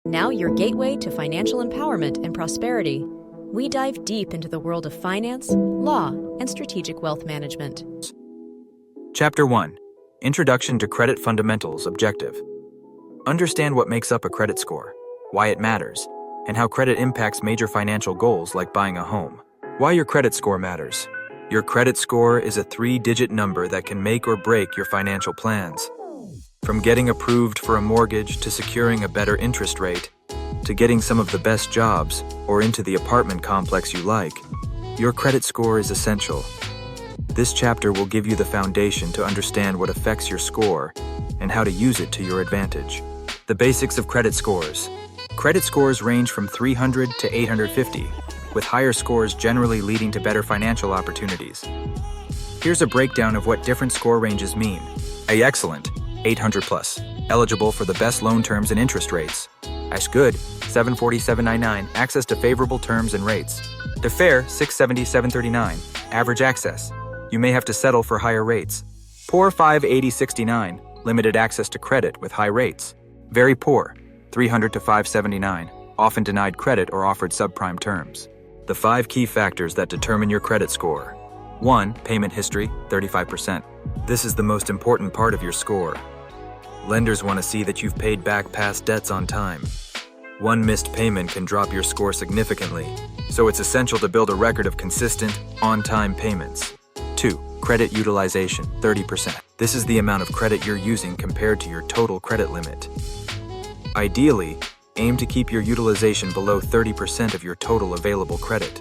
now your gateway to financial empowerment and prosperity. We dive deep into the world of finance, law, and strategic wealth management. Chapter 1. Introduction to Credit Fundamentals Objective. Understand what makes up a credit score, why it matters, and how credit impacts major financial goals like buying a home. Why your credit score matters. Your credit score is a 3-digit number that can make or break your financial plans. From getting approved for a mortgage to securing a better interest rate, to getting some of the best jobs or into the apartment complex you like, your credit score is essential. This chapter will give you the foundation to understand what affects your score and how to use it to your advantage. The basics of credit scores. Credit scores range from 300 to 850, with higher scores generally leading to better financial opportunities. Here's a breakdown of what different score ranges mean. A excellent, 800 plus, eligible for the best loan terms and interest rates. As good, 740, 799, access to favorable terms and rates. The fair, 670, 739, average access. You may have to settle for higher rates. Poor, 580, 69, limited access to credit with high rates. Very poor, 300 to 579, often denied credit or offered subprime terms. The 5 key factors that determine your credit score. 1. Payment history, 35%. This is the most important part of your score. Lenders want to see that you've paid back past debts on time. One missed payment can drop your score significantly, so it's essential to build a record of consistent, on-time payments. 2. Credit utilization, 30%. This is the amount of credit you're using compared to your total credit limit. Ideally, aim to keep your utilization below 30% of your total available credit.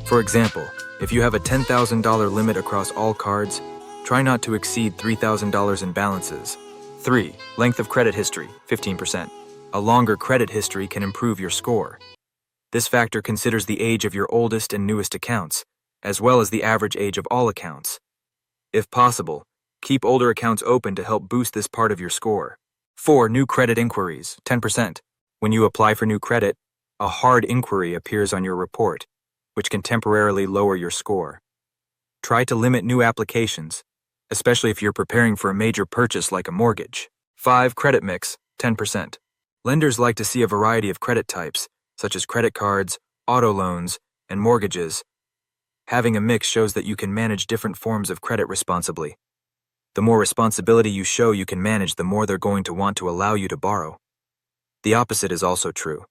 For example, if you have a $10,000 limit across all cards, try not to exceed $3,000 in balances. 3. Length of credit history, 15%. A longer credit history can improve your score. This factor considers the age of your oldest and newest accounts, as well as the average age of all accounts. If possible, keep older accounts open to help boost this part of your score. 4. New credit inquiries, 10%. When you apply for new credit, a hard inquiry appears on your report, which can temporarily lower your score. Try to limit new applications, especially if you're preparing for a major purchase like a mortgage. 5. Credit mix, 10%. Lenders like to see a variety of credit types, such as credit cards, auto loans, and mortgages. Having a mix shows that you can manage different forms of credit responsibly. The more responsibility you show you can manage, the more they're going to want to allow you to borrow. The opposite is also true.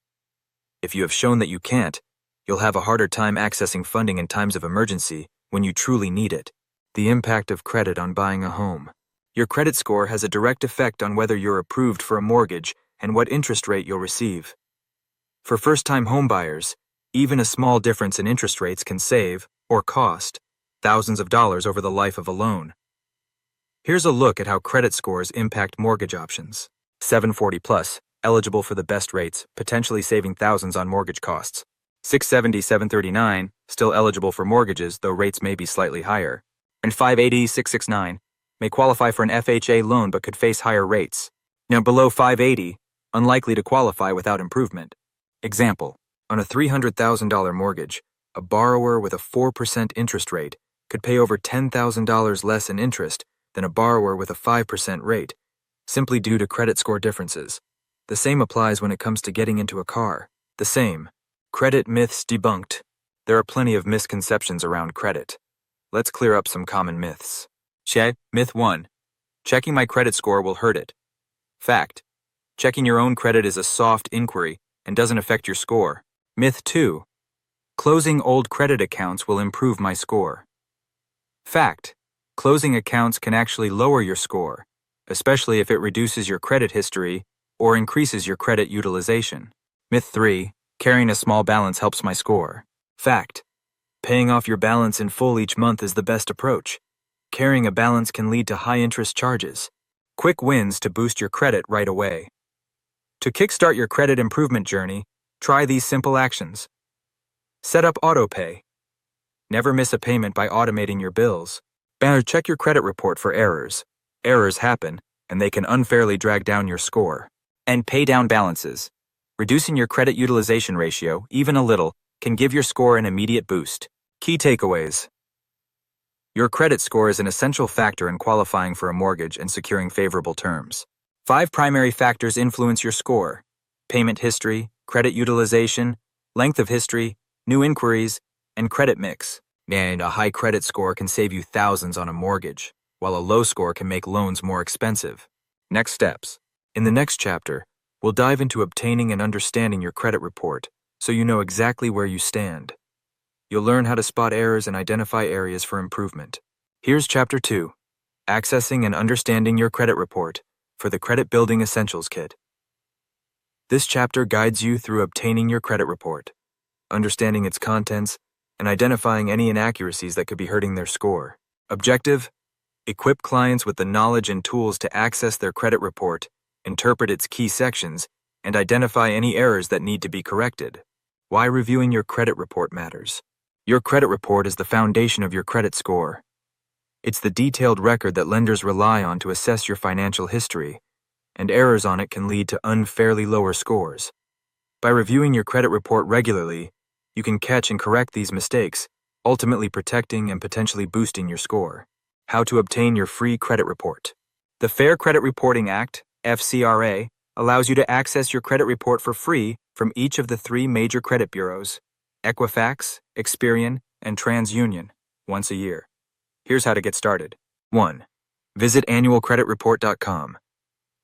If you have shown that you can't, you'll have a harder time accessing funding in times of emergency when you truly need it. The impact of credit on buying a home. Your credit score has a direct effect on whether you're approved for a mortgage and what interest rate you'll receive. For first-time homebuyers, even a small difference in interest rates can save, or cost, thousands of dollars over the life of a loan. Here's a look at how credit scores impact mortgage options. 740 plus, eligible for the best rates, potentially saving thousands on mortgage costs. 670, 739, still eligible for mortgages, though rates may be slightly higher. And 580, 669, may qualify for an FHA loan but could face higher rates. Now below 580, unlikely to qualify without improvement. Example, on a $300,000 mortgage, a borrower with a 4% interest rate could pay over $10,000 less in interest than a borrower with a 5% rate, simply due to credit score differences. The same applies when it comes to getting into a car. The same. Credit myths debunked. There are plenty of misconceptions around credit. Let's clear up some common myths. Myth 1. Checking my credit score will hurt it. Fact. Checking your own credit is a soft inquiry and doesn't affect your score. Myth 2. Closing old credit accounts will improve my score. Fact. Closing accounts can actually lower your score, especially if it reduces your credit history or increases your credit utilization. Myth 3. Carrying a small balance helps my score. Fact. Paying off your balance in full each month is the best approach. Carrying a balance can lead to high interest charges. Quick wins to boost your credit right away. To kickstart your credit improvement journey, try these simple actions. Set up autopay. Never miss a payment by automating your bills. Check your credit report for errors. Errors happen, and they can unfairly drag down your score. And pay down balances. Reducing your credit utilization ratio, even a little, can give your score an immediate boost. Key takeaways. Your credit score is an essential factor in qualifying for a mortgage and securing favorable terms. 5 primary factors influence your score. payment history, credit utilization, length of history, new inquiries, and credit mix. And a high credit score can save you thousands on a mortgage, while a low score can make loans more expensive. Next steps. In the next chapter, we'll dive into obtaining and understanding your credit report so you know exactly where you stand. You'll learn how to spot errors and identify areas for improvement. Here's Chapter 2, Accessing and Understanding Your Credit Report for the Credit Building Essentials Kit. This chapter guides you through obtaining your credit report, understanding its contents, and identifying any inaccuracies that could be hurting their score. Objective: equip clients with the knowledge and tools to access their credit report, interpret its key sections, and identify any errors that need to be corrected. Why reviewing your credit report matters. Your credit report is the foundation of your credit score. It's the detailed record that lenders rely on to assess your financial history, and errors on it can lead to unfairly lower scores. By reviewing your credit report regularly, you can catch and correct these mistakes, ultimately protecting and potentially boosting your score. How to obtain your free credit report. The Fair Credit Reporting Act, FCRA, allows you to access your credit report for free from each of the 3 major credit bureaus, Equifax, Experian, and TransUnion, once a year. Here's how to get started. 1. Visit annualcreditreport.com.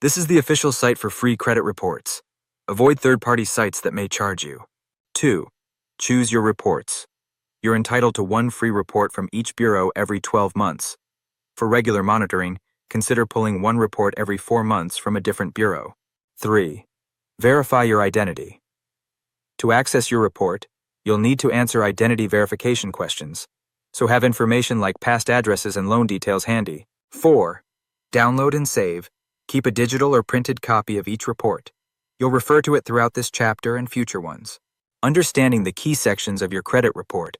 This is the official site for free credit reports. Avoid third-party sites that may charge you. 2. Choose your reports. You're entitled to 1 free report from each bureau every 12 months. For regular monitoring, consider pulling 1 report every 4 months from a different bureau. 3. Verify your identity. To access your report, you'll need to answer identity verification questions, so have information like past addresses and loan details handy. 4. Download and save. Keep a digital or printed copy of each report. You'll refer to it throughout this chapter and future ones. Understanding the key sections of your credit report.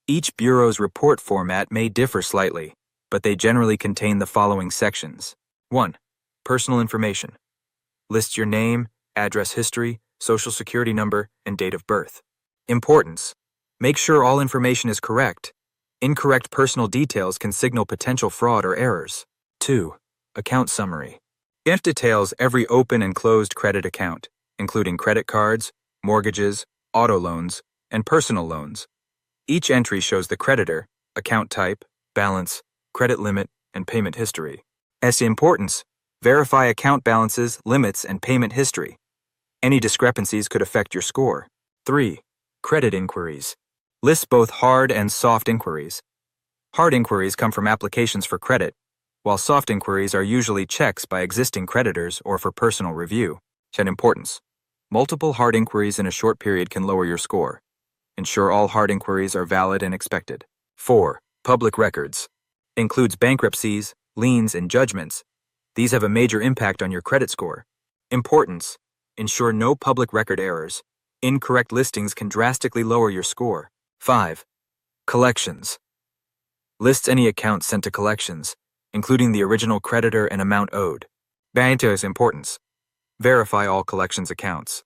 Each bureau's report format may differ slightly, but they generally contain the following sections. 1. Personal information. Lists your name, address history, social security number, and date of birth. Importance. Make sure all information is correct. Incorrect personal details can signal potential fraud or errors. 2. Account summary. It details every open and closed credit account, including credit cards, mortgages, auto loans, and personal loans. Each entry shows the creditor, account type, balance, credit limit, and payment history. As to importance, verify account balances, limits, and payment history. Any discrepancies could affect your score. 3. Credit inquiries. Lists both hard and soft inquiries. Hard inquiries come from applications for credit, while soft inquiries are usually checks by existing creditors or for personal review. And importance. Multiple hard inquiries in a short period can lower your score. Ensure all hard inquiries are valid and expected. 4. Public records. Includes bankruptcies, liens, and judgments. These have a major impact on your credit score. Importance. Ensure no public record errors. Incorrect listings can drastically lower your score. 5. Collections. Lists any accounts sent to collections, including the original creditor and amount owed. Banto's importance. Verify all collections accounts.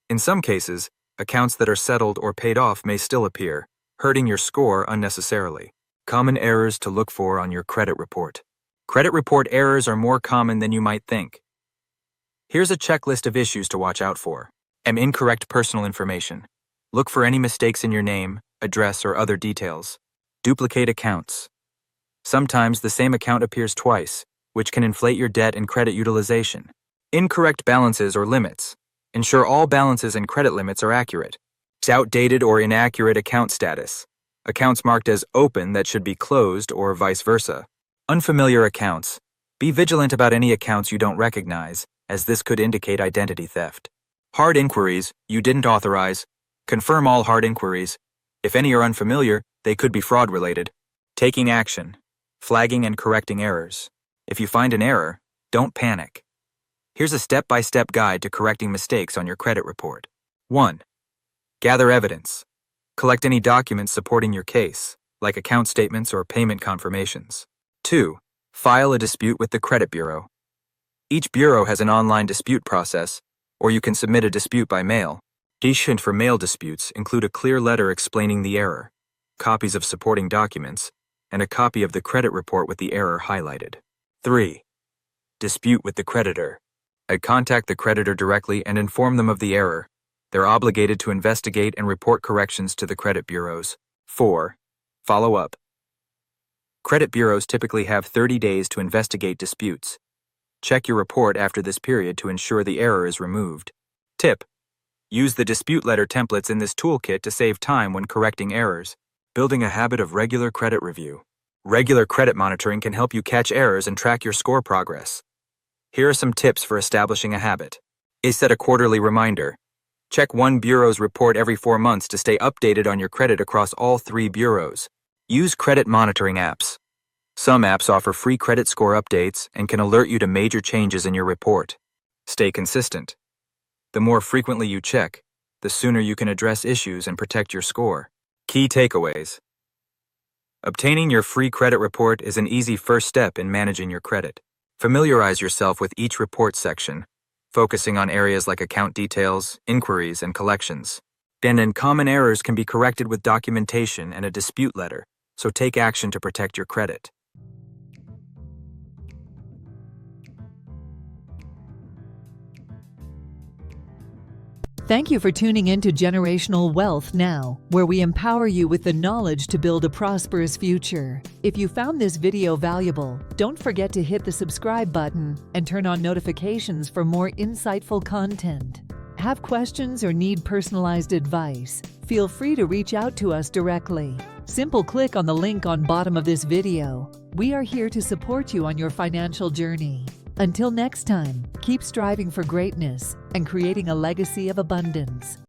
In some cases, accounts that are settled or paid off may still appear, hurting your score unnecessarily. Common errors to look for on your credit report. Credit report errors are more common than you might think. Here's a checklist of issues to watch out for. Incorrect personal information. Look for any mistakes in your name, address, or other details. Duplicate accounts. Sometimes the same account appears twice, which can inflate your debt and credit utilization. Incorrect balances or limits. Ensure all balances and credit limits are accurate. Outdated or inaccurate account status. Accounts marked as open that should be closed or vice versa. Unfamiliar accounts. Be vigilant about any accounts you don't recognize, as this could indicate identity theft. Hard inquiries you didn't authorize. Confirm all hard inquiries. If any are unfamiliar, they could be fraud-related. Taking action. Flagging and correcting errors. If you find an error, don't panic. Here's a step-by-step guide to correcting mistakes on your credit report. 1. Gather evidence. Collect any documents supporting your case, like account statements or payment confirmations. 2. File a dispute with the credit bureau. Each bureau has an online dispute process, or you can submit a dispute by mail. Hint for mail disputes include a clear letter explaining the error, copies of supporting documents, and a copy of the credit report with the error highlighted. 3. Dispute with the creditor. I'd contact the creditor directly and inform them of the error. They're obligated to investigate and report corrections to the credit bureaus. 4. Follow up. Credit bureaus typically have 30 days to investigate disputes. Check your report after this period to ensure the error is removed. Tip: use the dispute letter templates in this toolkit to save time when correcting errors. Building a habit of regular credit review. Regular credit monitoring can help you catch errors and track your score progress. Here are some tips for establishing a habit. Set a quarterly reminder. Check one bureau's report every 4 months to stay updated on your credit across all 3 bureaus. Use credit monitoring apps. Some apps offer free credit score updates and can alert you to major changes in your report. Stay consistent. The more frequently you check, the sooner you can address issues and protect your score. Key takeaways. Obtaining your free credit report is an easy first step in managing your credit. Familiarize yourself with each report section, focusing on areas like account details, inquiries, and collections. Then common errors can be corrected with documentation and a dispute letter, so take action to protect your credit. Thank you for tuning in to Generational Wealth Now, where we empower you with the knowledge to build a prosperous future. If you found this video valuable, don't forget to hit the subscribe button and turn on notifications for more insightful content. Have questions or need personalized advice? Feel free to reach out to us directly. Simple click on the link on bottom of this video. We are here to support you on your financial journey. Until next time, keep striving for greatness and creating a legacy of abundance.